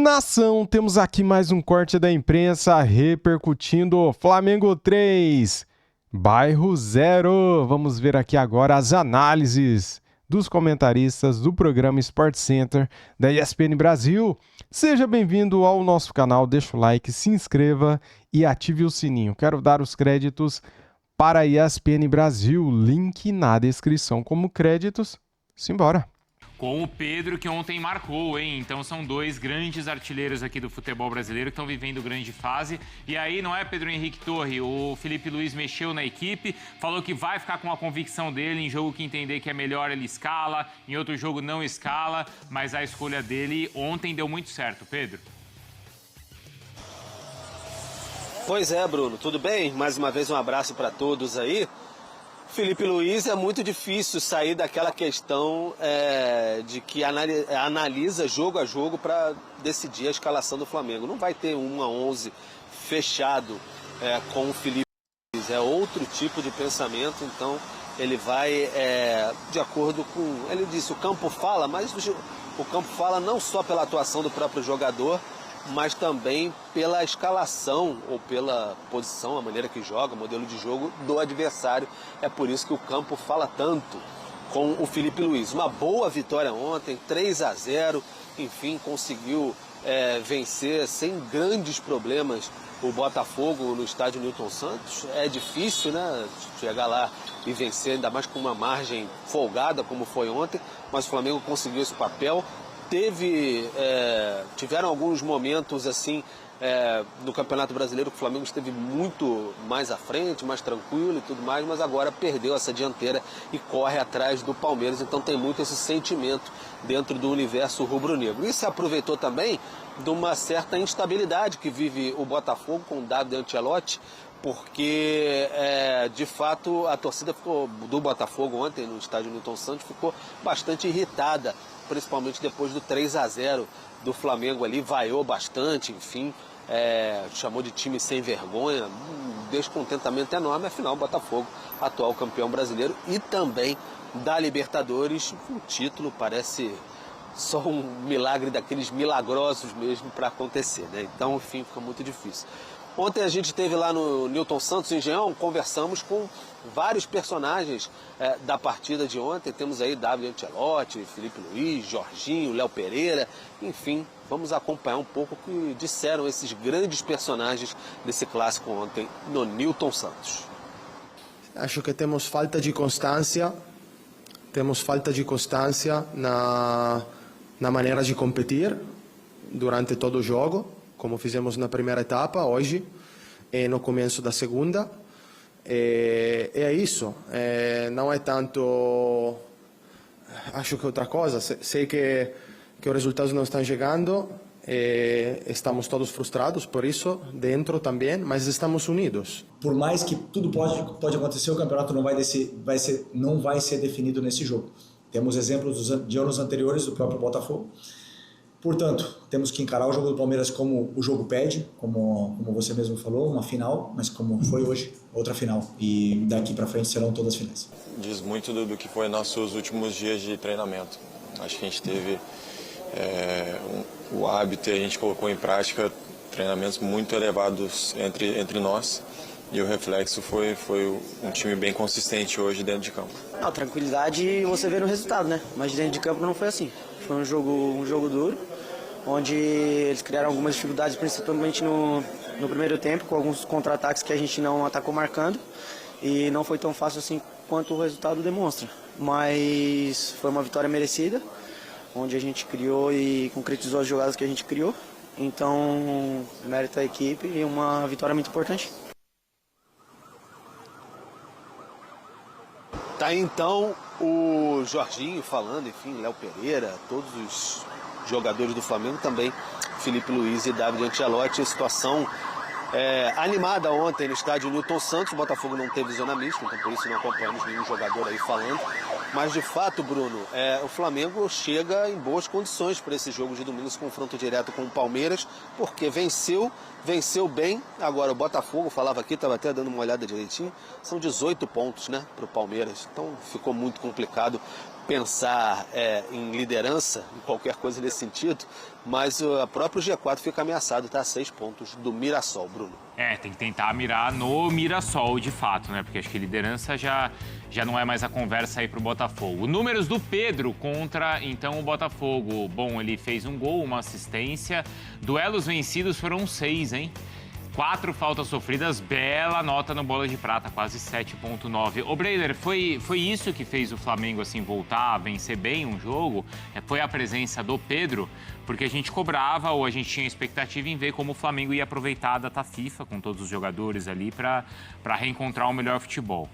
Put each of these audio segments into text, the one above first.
Nação, temos aqui mais um corte da imprensa repercutindo Flamengo 3, Bairro 0. Vamos ver aqui agora as análises dos comentaristas do programa Sport Center da ESPN Brasil. Seja bem-vindo ao nosso canal, deixa o like, se inscreva e ative o sininho. Quero dar os créditos para a ESPN Brasil, link na descrição como créditos. Simbora! Com o Pedro, que ontem marcou, hein? Então são dois grandes artilheiros aqui do futebol brasileiro que estão vivendo grande fase. E aí, não é, Pedro Henrique Torre? O Felipe Luiz mexeu na equipe, falou que vai ficar com a convicção dele. Em jogo que entender que é melhor, ele escala. Em outro jogo, não escala. Mas a escolha dele ontem deu muito certo, Pedro. Pois é, Bruno. Tudo bem? Mais uma vez um abraço para todos aí. Felipe Luiz, é muito difícil sair daquela questão de que analisa jogo a jogo para decidir a escalação do Flamengo. Não vai ter 1 a 11 fechado com o Felipe Luiz. É outro tipo de pensamento, então ele vai de acordo com... Ele disse, o campo fala, mas o campo fala não só pela atuação do próprio jogador, mas também pela escalação ou pela posição, a maneira que joga, o modelo de jogo do adversário. É por isso que o campo fala tanto com o Felipe Luiz. Uma boa vitória ontem, 3 a 0, enfim, conseguiu vencer sem grandes problemas o Botafogo no estádio Newton Santos. É difícil, né, chegar lá e vencer, ainda mais com uma margem folgada como foi ontem, mas o Flamengo conseguiu esse papel. Tiveram alguns momentos assim no Campeonato Brasileiro que o Flamengo esteve muito mais à frente, mais tranquilo e tudo mais, mas agora perdeu essa dianteira e corre atrás do Palmeiras, então tem muito esse sentimento dentro do universo rubro-negro. E se aproveitou também de uma certa instabilidade que vive o Botafogo com o David Ancelotti, porque de fato a torcida do Botafogo ontem no estádio Newton Santos ficou bastante irritada, principalmente depois do 3 a 0 do Flamengo ali, vaiou bastante, enfim, chamou de time sem vergonha, um descontentamento enorme. Afinal, o Botafogo, atual campeão brasileiro e também da Libertadores, o título parece só um milagre daqueles milagrosos mesmo para acontecer, né? Então, enfim, fica muito difícil. Ontem a gente esteve lá no Newton Santos, Engenhão, conversamos com vários personagens da partida de ontem. Temos aí David Ancelotti, Felipe Luiz, Jorginho, Léo Pereira, enfim, vamos acompanhar um pouco o que disseram esses grandes personagens desse clássico ontem no Newton Santos. Acho que temos falta de constância na maneira de competir durante todo o jogo, como fizemos na primeira etapa, hoje, e no começo da segunda. É isso. Não é tanto... Acho que outra coisa. Sei que os resultados não estão chegando. Estamos todos frustrados por isso, dentro também, mas estamos unidos. Por mais que tudo pode acontecer, o campeonato não vai ser definido nesse jogo. Temos exemplos de anos anteriores do próprio Botafogo. Portanto, temos que encarar o jogo do Palmeiras como o jogo pede, como você mesmo falou, uma final, mas como foi hoje, outra final. E daqui para frente serão todas finais. Diz muito do que foi nossos últimos dias de treinamento. Acho que a gente teve o hábito e a gente colocou em prática treinamentos muito elevados entre nós. E o reflexo foi um time bem consistente hoje dentro de campo. Não, tranquilidade você vê no resultado, né? Mas dentro de campo não foi assim. Foi um jogo duro, onde eles criaram algumas dificuldades, principalmente no primeiro tempo, com alguns contra-ataques que a gente não atacou marcando. E não foi tão fácil assim quanto o resultado demonstra. Mas foi uma vitória merecida, onde a gente criou e concretizou as jogadas que a gente criou. Então, mérito da equipe e uma vitória muito importante. Tá aí então o Jorginho falando, enfim, Léo Pereira, todos os jogadores do Flamengo, também Felipe Luiz e David Ancelotti. A situação animada ontem no estádio Newton Santos. O Botafogo não teve zona mista, então por isso não acompanhamos nenhum jogador aí falando. Mas de fato, Bruno, o Flamengo chega em boas condições para esse jogo de domingo, esse confronto direto com o Palmeiras, porque venceu bem. Agora o Botafogo, falava aqui, estava até dando uma olhada direitinho, são 18 pontos, né, para o Palmeiras. Então ficou muito complicado pensar em liderança, em qualquer coisa nesse sentido, mas o próprio G4 fica ameaçado, está a 6 pontos do Mirassol, Bruno. Tem que tentar mirar no Mirassol, de fato, né? Porque acho que liderança já não é mais a conversa aí pro Botafogo. Números do Pedro contra, então, o Botafogo. Bom, ele fez um gol, uma assistência. Duelos vencidos foram 6, hein? 4 faltas sofridas, bela nota no Bola de Prata, quase 7,9. Ô, Breiler, foi isso que fez o Flamengo, assim, voltar a vencer bem um jogo? Foi a presença do Pedro? Porque a gente cobrava ou a gente tinha expectativa em ver como o Flamengo ia aproveitar a data FIFA com todos os jogadores ali para reencontrar o melhor futebol.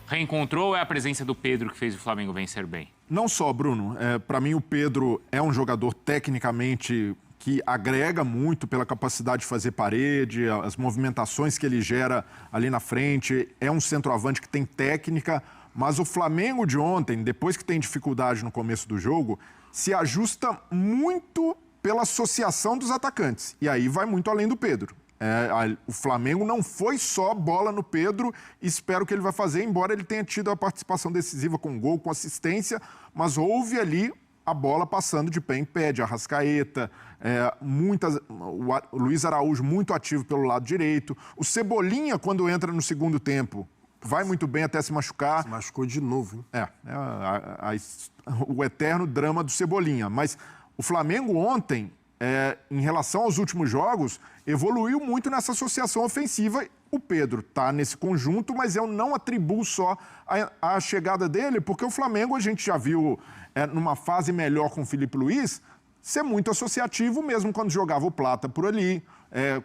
Reencontrou ou é a presença do Pedro que fez o Flamengo vencer bem? Não só, Bruno. Para mim, o Pedro é um jogador tecnicamente que agrega muito pela capacidade de fazer parede, as movimentações que ele gera ali na frente. É um centroavante que tem técnica, mas o Flamengo de ontem, depois que tem dificuldade no começo do jogo, se ajusta muito pela associação dos atacantes. E aí vai muito além do Pedro. O Flamengo não foi só bola no Pedro, espero que ele vai fazer, embora ele tenha tido a participação decisiva com gol, com assistência, mas houve ali a bola passando de pé em pé, de Arrascaeta, o Luiz Araújo muito ativo pelo lado direito, o Cebolinha, quando entra no segundo tempo, vai muito bem até se machucar. Se machucou de novo, hein? O eterno drama do Cebolinha. Mas o Flamengo ontem, em relação aos últimos jogos, evoluiu muito nessa associação ofensiva. O Pedro está nesse conjunto, mas eu não atribuo só a chegada dele, porque o Flamengo a gente já viu numa fase melhor com o Filipe Luiz ser muito associativo, mesmo quando jogava o Plata por ali.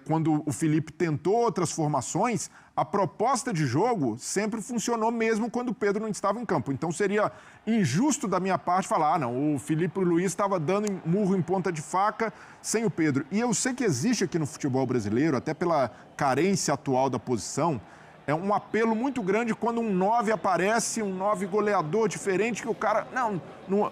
Quando o Filipe tentou outras formações, a proposta de jogo sempre funcionou mesmo quando o Pedro não estava em campo. Então seria injusto da minha parte falar, não, o Filipe Luiz estava dando murro em ponta de faca sem o Pedro. E eu sei que existe aqui no futebol brasileiro, até pela carência atual da posição, um apelo muito grande quando um 9 aparece, um 9 goleador diferente, que o cara... Não,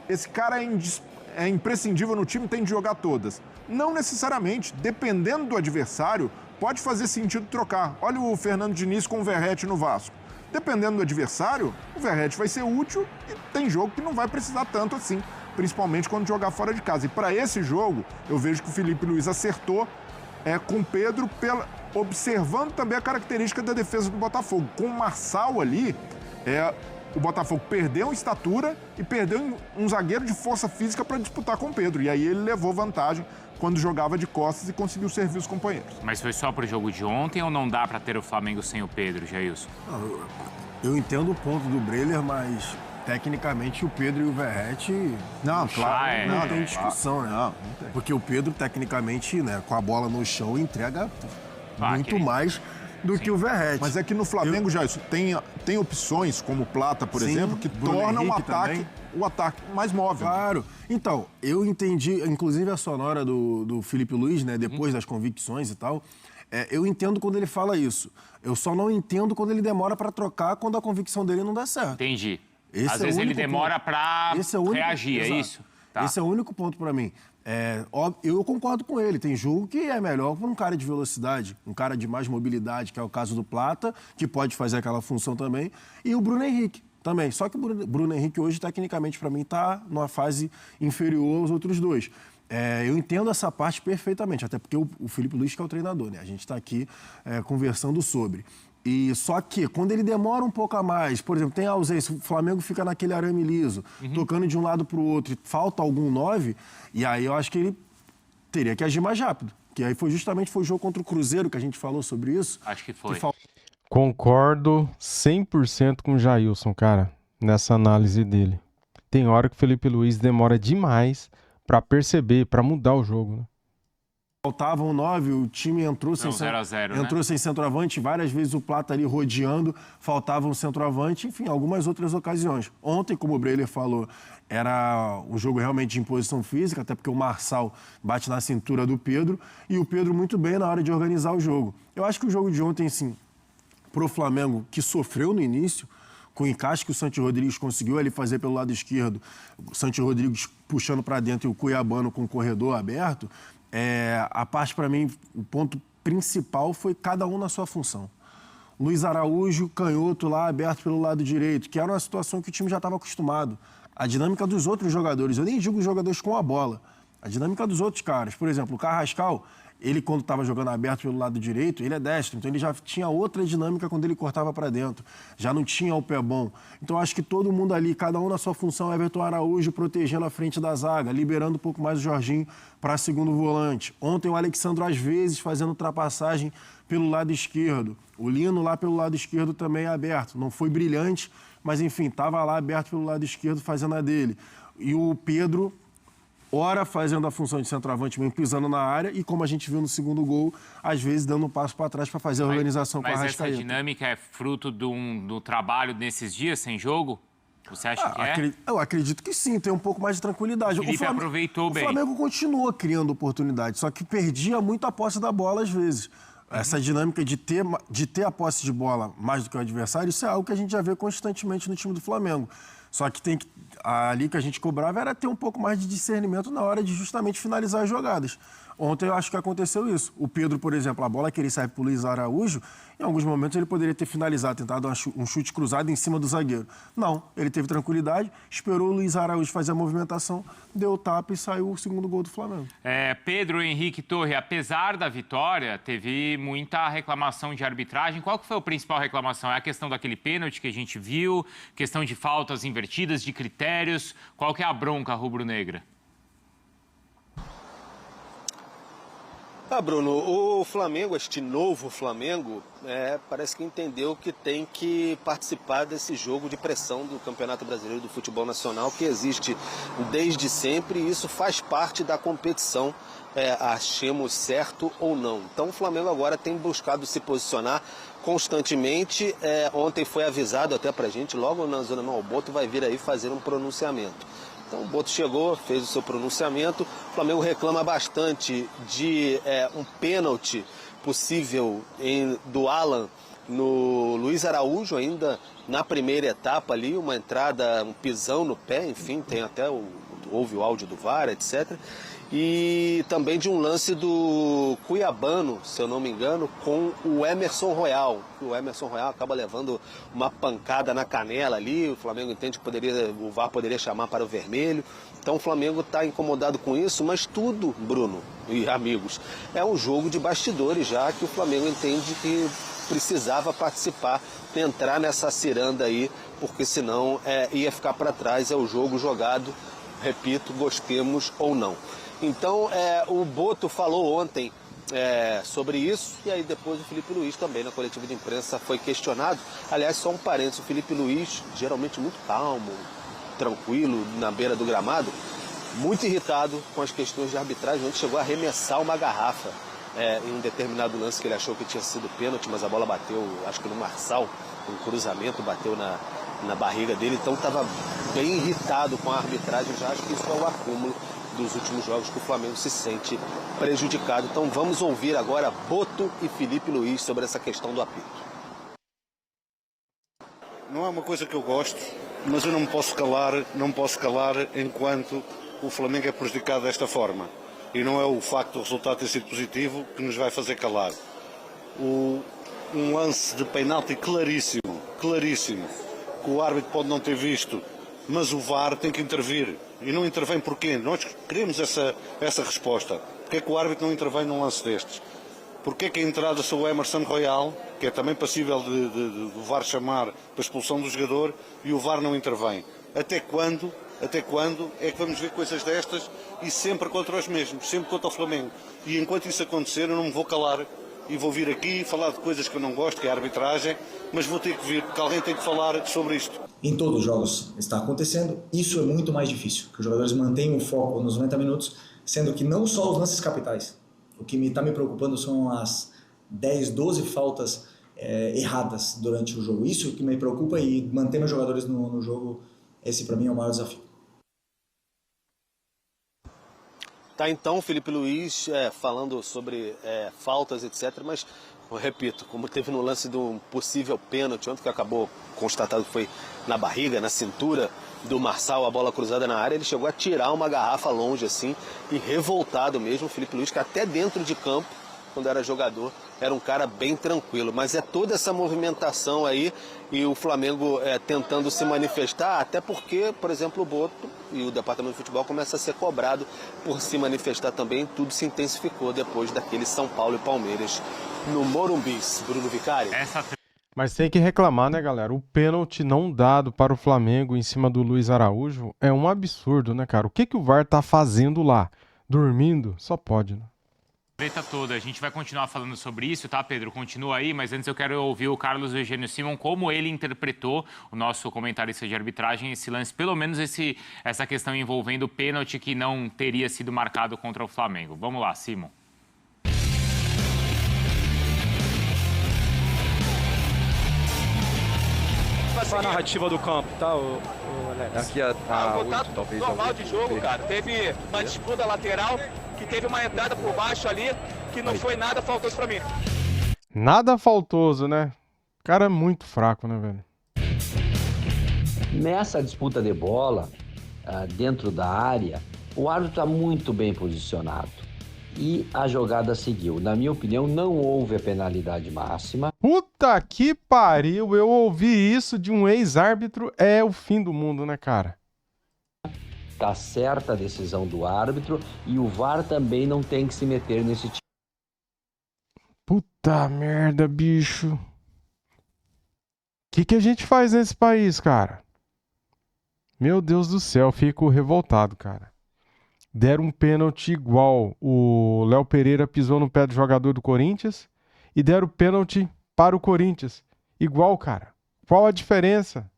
esse cara é imprescindível no time, tem de jogar todas. Não necessariamente. Dependendo do adversário, pode fazer sentido trocar. Olha o Fernando Diniz com o Verratti no Vasco. Dependendo do adversário, o Verratti vai ser útil e tem jogo que não vai precisar tanto assim, principalmente quando jogar fora de casa. E para esse jogo, eu vejo que o Filipe Luiz acertou com o Pedro, observando também a característica da defesa do Botafogo. Com o Marçal ali, o Botafogo perdeu em estatura e perdeu um zagueiro de força física para disputar com o Pedro. E aí ele levou vantagem quando jogava de costas e conseguiu servir os companheiros. Mas foi só pro jogo de ontem ou não dá para ter o Flamengo sem o Pedro, Jailson? Eu entendo o ponto do Breiler, mas tecnicamente o Pedro e o Verratti... Não, claro. Não tem discussão, né? Não tem. Porque o Pedro, tecnicamente, né, com a bola no chão, entrega muito mais do que o Verratti. Mas é que no Flamengo, Jailson, tem opções, como o Plata, por exemplo, que tornam o ataque mais móvel. Claro. Então, eu entendi, inclusive a sonora do Filipe Luiz, né, depois das convicções e tal, eu entendo quando ele fala isso. Eu só não entendo quando ele demora para trocar quando a convicção dele não dá certo. Entendi. Às vezes ele demora para reagir, é isso? Tá. Esse é o único ponto para mim. Eu concordo com ele. Tem jogo que é melhor para um cara de velocidade, um cara de mais mobilidade, que é o caso do Plata, que pode fazer aquela função também, e o Bruno Henrique também. Só que o Bruno Henrique hoje, tecnicamente, para mim, está numa fase inferior aos outros dois. Eu entendo essa parte perfeitamente, até porque o Filipe Luiz que é o treinador, né? A gente está aqui conversando sobre. E só que, quando ele demora um pouco a mais, por exemplo, tem a ausência, o Flamengo fica naquele arame liso, tocando de um lado para o outro, e falta algum 9, e aí eu acho que ele teria que agir mais rápido. Que aí foi o jogo contra o Cruzeiro que a gente falou sobre isso. Acho que foi. Concordo 100% com o Jailson, cara, nessa análise dele. Tem hora que o Filipe Luiz demora demais para perceber, para mudar o jogo, né? Faltava um 9, o time entrou sem 0-0, entrou sem centroavante, várias vezes o Plata ali rodeando, faltava um centroavante, enfim, algumas outras ocasiões. Ontem, como o Breiler falou, era um jogo realmente de imposição física, até porque o Marçal bate na cintura do Pedro, e o Pedro muito bem na hora de organizar o jogo. Eu acho que o jogo de ontem, sim, pro Flamengo, que sofreu no início, com o encaixe que o Santi Rodrigues conseguiu ali fazer pelo lado esquerdo, o Santi Rodrigues puxando para dentro e o Cuiabano com o corredor aberto, a parte, para mim, o ponto principal foi cada um na sua função. Luiz Araújo, canhoto lá, aberto pelo lado direito, que era uma situação que o time já estava acostumado. a dinâmica dos outros jogadores. Eu nem digo os jogadores com a bola. A dinâmica dos outros caras. Por exemplo, o Carrascal, ele quando estava jogando aberto pelo lado direito, ele é destro. Então ele já tinha outra dinâmica quando ele cortava para dentro. Já não tinha o pé bom. Então acho que todo mundo ali, cada um na sua função, Everton Araújo protegendo a frente da zaga, liberando um pouco mais o Jorginho para segundo volante. Ontem o Alexandro, às vezes, fazendo ultrapassagem pelo lado esquerdo. O Lino lá pelo lado esquerdo também aberto. Não foi brilhante, mas enfim, estava lá aberto pelo lado esquerdo fazendo a dele. E o Pedro, ora fazendo a função de centroavante, mesmo pisando na área, e como a gente viu no segundo gol, às vezes dando um passo para trás para fazer a organização com a Arrascaeta. Mas essa dinâmica é fruto do trabalho nesses dias sem jogo? Você acha que é? Eu acredito que sim, tem um pouco mais de tranquilidade. O Felipe aproveitou bem. O Flamengo continua criando oportunidades, só que perdia muito a posse da bola às vezes. Essa dinâmica de ter a posse de bola mais do que o adversário, isso é algo que a gente já vê constantemente no time do Flamengo. Só que ali que a gente cobrava era ter um pouco mais de discernimento na hora de justamente finalizar as jogadas. Ontem eu acho que aconteceu isso. O Pedro, por exemplo, a bola que ele serve para o Luiz Araújo, em alguns momentos ele poderia ter finalizado, tentado um chute cruzado em cima do zagueiro. Não, ele teve tranquilidade, esperou o Luiz Araújo fazer a movimentação, deu o tapa e saiu o segundo gol do Flamengo. Pedro Henrique Torre, apesar da vitória, teve muita reclamação de arbitragem. Qual que foi a principal reclamação? É a questão daquele pênalti que a gente viu, questão de faltas invertidas, de critérios. Qual que é a bronca rubro-negra? Bruno, o Flamengo, este novo Flamengo, parece que entendeu que tem que participar desse jogo de pressão do Campeonato Brasileiro do Futebol Nacional, que existe desde sempre, e isso faz parte da competição, achemos certo ou não. Então o Flamengo agora tem buscado se posicionar constantemente. Ontem foi avisado até pra gente, logo na zona, não, o Boto vai vir aí fazer um pronunciamento. Então o Boto chegou, fez o seu pronunciamento. O Flamengo reclama bastante de um pênalti possível do Alan no Luiz Araújo, ainda na primeira etapa ali, uma entrada, um pisão no pé, enfim, tem até houve o áudio do VAR, etc. E também de um lance do Cuiabano, se eu não me engano, com o Emerson Royal. O Emerson Royal acaba levando uma pancada na canela ali, o Flamengo entende que o VAR poderia chamar para o vermelho. Então o Flamengo está incomodado com isso, mas tudo, Bruno e amigos, é um jogo de bastidores já, que o Flamengo entende que precisava participar, entrar nessa ciranda aí, porque senão ia ficar para trás. É o jogo jogado, repito, gostemos ou não. Então, o Boto falou ontem sobre isso, e aí depois o Felipe Luiz também, na coletiva de imprensa, foi questionado. Aliás, só um parênteses, o Felipe Luiz, geralmente muito calmo, tranquilo, na beira do gramado, muito irritado com as questões de arbitragem, onde chegou a arremessar uma garrafa em um determinado lance que ele achou que tinha sido pênalti, mas a bola bateu, acho que no Marçal, um cruzamento, bateu na barriga dele, então estava bem irritado com a arbitragem. Já acho que isso é o acúmulo dos últimos jogos que o Flamengo se sente prejudicado. Então vamos ouvir agora Boto e Felipe Luiz sobre essa questão do apito. Não é uma coisa que eu gosto, mas eu não me posso calar enquanto o Flamengo é prejudicado desta forma. E não é o facto do resultado ter sido positivo que nos vai fazer calar. Um lance de penalti claríssimo, que o árbitro pode não ter visto, mas o VAR tem que intervir. E não intervém porquê? Nós queremos essa resposta. Porquê é que o árbitro não intervém num lance destes? Porquê é que a entrada sobre o Emerson Royal, que é também passível de o VAR chamar para expulsão do jogador, e o VAR não intervém? Até quando é que vamos ver coisas destas, e sempre contra os mesmos, sempre contra o Flamengo? E enquanto isso acontecer, eu não me vou calar e vou vir aqui falar de coisas que eu não gosto, que é a arbitragem, mas vou ter que vir, porque alguém tem que falar sobre isto. Em todos os jogos está acontecendo, isso é muito mais difícil, que os jogadores mantenham o foco nos 90 minutos, sendo que não só os lances capitais. O que está me preocupando são as 10, 12 faltas erradas durante o jogo. Isso que me preocupa, e manter meus jogadores no jogo, esse para mim é o maior desafio. Tá, então, Felipe Luiz falando sobre faltas, etc. Mas, eu repito, como teve no lance de um possível pênalti, ontem que acabou constatado que foi na barriga, na cintura do Marçal, a bola cruzada na área, ele chegou a tirar uma garrafa longe assim, e revoltado mesmo, o Felipe Luiz, que até dentro de campo quando era jogador, era um cara bem tranquilo. Mas é toda essa movimentação aí e o Flamengo tentando se manifestar, até porque, por exemplo, o Boto e o Departamento de Futebol começa a ser cobrado por se manifestar também. Tudo se intensificou depois daquele São Paulo e Palmeiras no Morumbi. Bruno Vicari. Mas tem que reclamar, né, galera? O pênalti não dado para o Flamengo em cima do Luiz Araújo é um absurdo, né, cara? O que o VAR tá fazendo lá? Dormindo? Só pode, né? Treta toda. A gente vai continuar falando sobre isso, tá, Pedro? Continua aí, mas antes eu quero ouvir o Carlos Eugênio Simon, como ele interpretou, o nosso comentarista de arbitragem, esse lance, pelo menos essa questão envolvendo o pênalti que não teria sido marcado contra o Flamengo. Vamos lá, Simon. Qual a narrativa do campo, tá, o Alex? Aqui a 8, talvez. Normal de jogo, cara. Teve uma disputa lateral, que teve uma entrada por baixo ali, que não foi nada faltoso pra mim. Nada faltoso, né? O cara é muito fraco, né, velho? Nessa disputa de bola, dentro da área, o árbitro está muito bem posicionado. E a jogada seguiu. Na minha opinião, não houve a penalidade máxima. Puta que pariu! Eu ouvi isso de um ex-árbitro. É o fim do mundo, né, cara? Tá certa a decisão do árbitro e o VAR também não tem que se meter nesse tipo. Puta merda, bicho. O que a gente faz nesse país, cara? Meu Deus do céu, fico revoltado, cara. Deram um pênalti igual. O Léo Pereira pisou no pé do jogador do Corinthians e deram pênalti para o Corinthians. Igual, cara. Qual a diferença?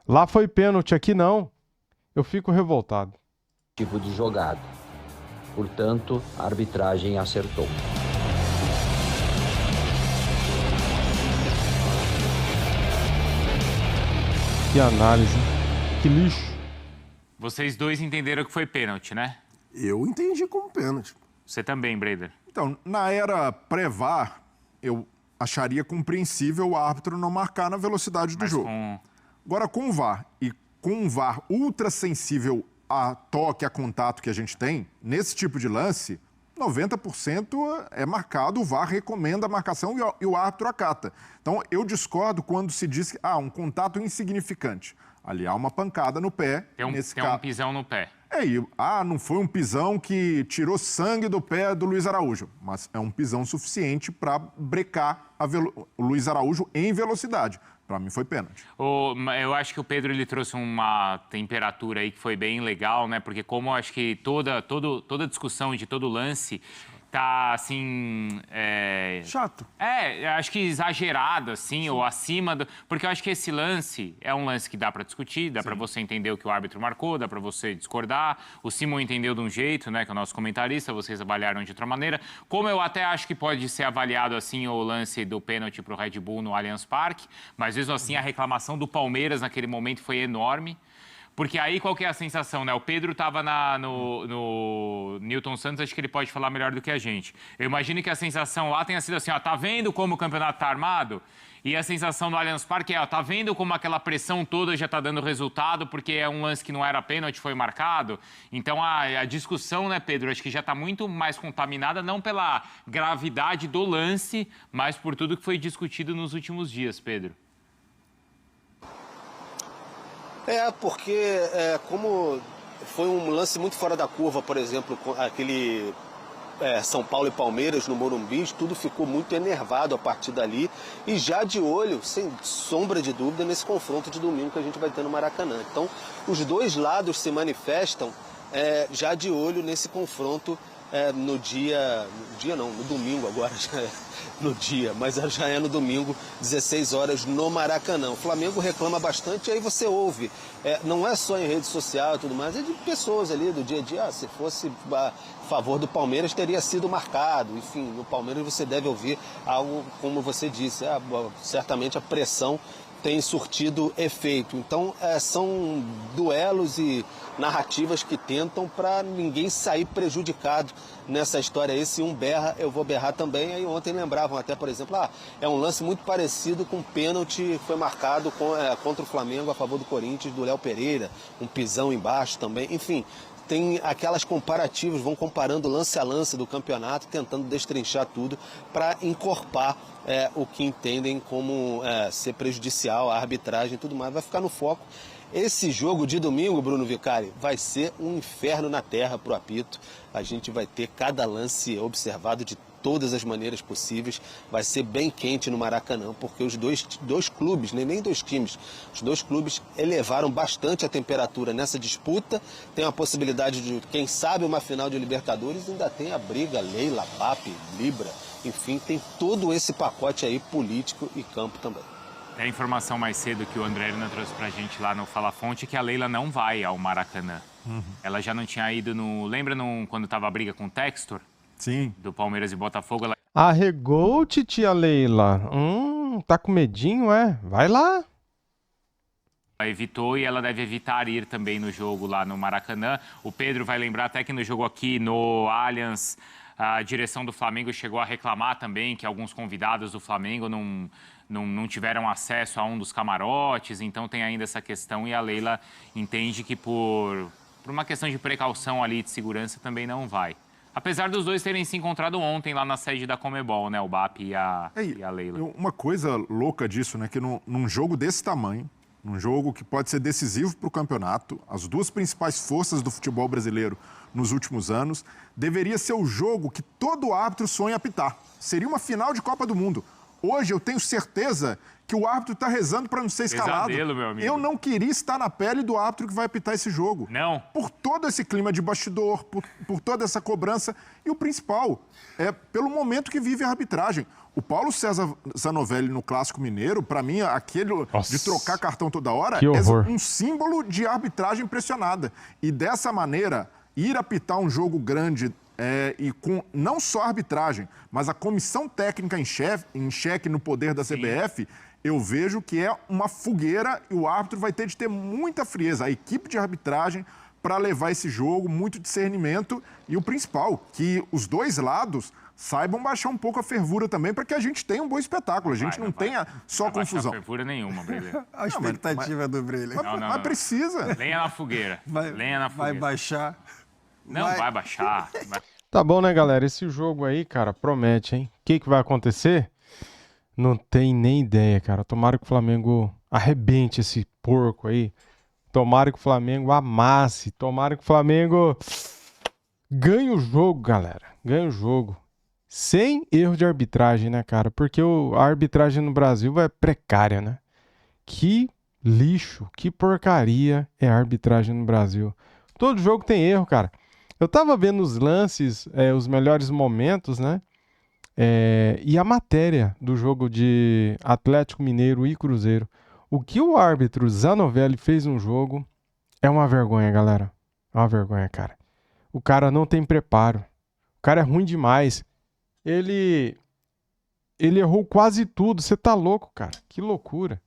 Lá foi pênalti, aqui não. Eu fico revoltado. Tipo de jogada. Portanto, a arbitragem acertou. Que análise. Que lixo. Vocês dois entenderam que foi pênalti, né? Eu entendi como pênalti. Você também, Breder? Então, na era pré-VAR, eu acharia compreensível o árbitro não marcar na velocidade do jogo. Agora, com o VAR e com um VAR ultra sensível a toque, a contato que a gente tem, nesse tipo de lance, 90% é marcado, o VAR recomenda a marcação e o árbitro acata. Então, eu discordo quando se diz que um contato insignificante. Ali há uma pancada no pé. Tem um pisão no pé. Não foi um pisão que tirou sangue do pé do Luiz Araújo, mas é um pisão suficiente para brecar o Luiz Araújo em velocidade. Para mim foi pênalti. Eu acho que o Pedro ele trouxe uma temperatura aí que foi bem legal, né? Porque como eu acho que toda discussão de todo lance tá, assim... chato. Acho que exagerado, assim, ou acima do... Porque eu acho que esse lance é um lance que dá para discutir, dá para você entender o que o árbitro marcou, dá para você discordar. O Simon entendeu de um jeito, né, que é o nosso comentarista, vocês avaliaram de outra maneira. Como eu até acho que pode ser avaliado, assim, o lance do pênalti pro Red Bull no Allianz Parque, mas mesmo assim a reclamação do Palmeiras naquele momento foi enorme. Porque aí qual que é a sensação, né? O Pedro estava no Newton Santos, acho que ele pode falar melhor do que a gente. Eu imagino que a sensação lá tenha sido assim, tá vendo como o campeonato tá armado? E a sensação do Allianz Parque é, tá vendo como aquela pressão toda já tá dando resultado, porque é um lance que não era pênalti, foi marcado? Então a discussão, né, Pedro, acho que já tá muito mais contaminada, não pela gravidade do lance, mas por tudo que foi discutido nos últimos dias, Pedro. Porque como foi um lance muito fora da curva, por exemplo, aquele São Paulo e Palmeiras no Morumbi, tudo ficou muito enervado a partir dali e já de olho, sem sombra de dúvida, nesse confronto de domingo que a gente vai ter no Maracanã. Então, os dois lados se manifestam já de olho nesse confronto no domingo agora, já é no dia, mas já é no domingo, 16 horas, no Maracanã. O Flamengo reclama bastante, e aí você ouve, não é só em rede social e tudo mais, é de pessoas ali do dia a dia, se fosse a favor do Palmeiras, teria sido marcado. Enfim, no Palmeiras você deve ouvir algo, como você disse, certamente a pressão tem surtido efeito. Então, são duelos e narrativas que tentam para ninguém sair prejudicado nessa história. Esse um berra, eu vou berrar também. Aí ontem lembravam até, por exemplo, é um lance muito parecido com um pênalti que foi marcado contra o Flamengo a favor do Corinthians, do Léo Pereira, um pisão embaixo também. Enfim, tem aquelas comparativas, vão comparando lance a lance do campeonato, tentando destrinchar tudo para encorpar o que entendem como ser prejudicial, a arbitragem e tudo mais. Vai ficar no foco. Esse jogo de domingo, Bruno Vicari, vai ser um inferno na terra para o apito. A gente vai ter cada lance observado de todas as maneiras possíveis. Vai ser bem quente no Maracanã, porque os dois clubes, nem dois times, os dois clubes elevaram bastante a temperatura nessa disputa. Tem a possibilidade de, quem sabe, uma final de Libertadores. Ainda tem a briga Leila, BAP, Libra, enfim, tem todo esse pacote aí político e campo também. É a informação mais cedo que o André Hernan trouxe pra gente lá no Fala Fonte, que a Leila não vai ao Maracanã. Ela já não tinha ido no... Lembra quando tava a briga com o Textor? Sim. Do Palmeiras e Botafogo. Ela... Arregou, titia Leila. Tá com medinho, é? Vai lá. Ela evitou e ela deve evitar ir também no jogo lá no Maracanã. O Pedro vai lembrar até que no jogo aqui no Allianz, a direção do Flamengo chegou a reclamar também que alguns convidados do Flamengo não tiveram acesso a um dos camarotes, então tem ainda essa questão e a Leila entende que por uma questão de precaução ali, de segurança, também não vai. Apesar dos dois terem se encontrado ontem lá na sede da Conmebol, né, o BAP e a Leila. Uma coisa louca disso, né, que num jogo desse tamanho, num jogo que pode ser decisivo para o campeonato, as duas principais forças do futebol brasileiro nos últimos anos, deveria ser o jogo que todo árbitro sonha apitar. Seria uma final de Copa do Mundo. Hoje eu tenho certeza que o árbitro está rezando para não ser escalado. Pesadelo, meu amigo. Eu não queria estar na pele do árbitro que vai apitar esse jogo. Não. Por todo esse clima de bastidor, por toda essa cobrança. E o principal, pelo momento que vive a arbitragem. O Paulo César Zanovelli no Clássico Mineiro, para mim, aquele de trocar cartão toda hora, é um símbolo de arbitragem pressionada. E dessa maneira, ir apitar um jogo grande... e com não só a arbitragem, mas a comissão técnica em xeque no poder da CBF, eu vejo que é uma fogueira e o árbitro vai ter de ter muita frieza, a equipe de arbitragem, para levar esse jogo, muito discernimento e o principal, que os dois lados saibam baixar um pouco a fervura também, para que a gente tenha um bom espetáculo, a gente não tenha só confusão. Não fervura nenhuma, Brilha. A expectativa do Brilha. Mas precisa. Lenha na fogueira. Lenha na fogueira. Vai baixar. Não vai baixar. Tá bom, né, galera? Esse jogo aí, cara, promete, hein? O que vai acontecer? Não tem nem ideia, cara. Tomara que o Flamengo arrebente esse porco aí. Tomara que o Flamengo amasse. Tomara que o Flamengo ganhe o jogo, galera. Ganhe o jogo. Sem erro de arbitragem, né, cara? Porque a arbitragem no Brasil é precária, né? Que lixo, que porcaria é a arbitragem no Brasil. Todo jogo tem erro, cara. Eu tava vendo os lances, os melhores momentos, né? E a matéria do jogo de Atlético Mineiro e Cruzeiro. O que o árbitro Zanovelli fez no jogo é uma vergonha, galera. É uma vergonha, cara. O cara não tem preparo. O cara é ruim demais. Ele errou quase tudo. Você tá louco, cara. Que loucura.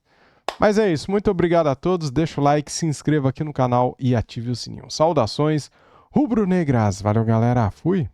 Mas é isso. Muito obrigado a todos. Deixa o like, se inscreva aqui no canal e ative o sininho. Saudações rubro-negras. Valeu, galera. Fui.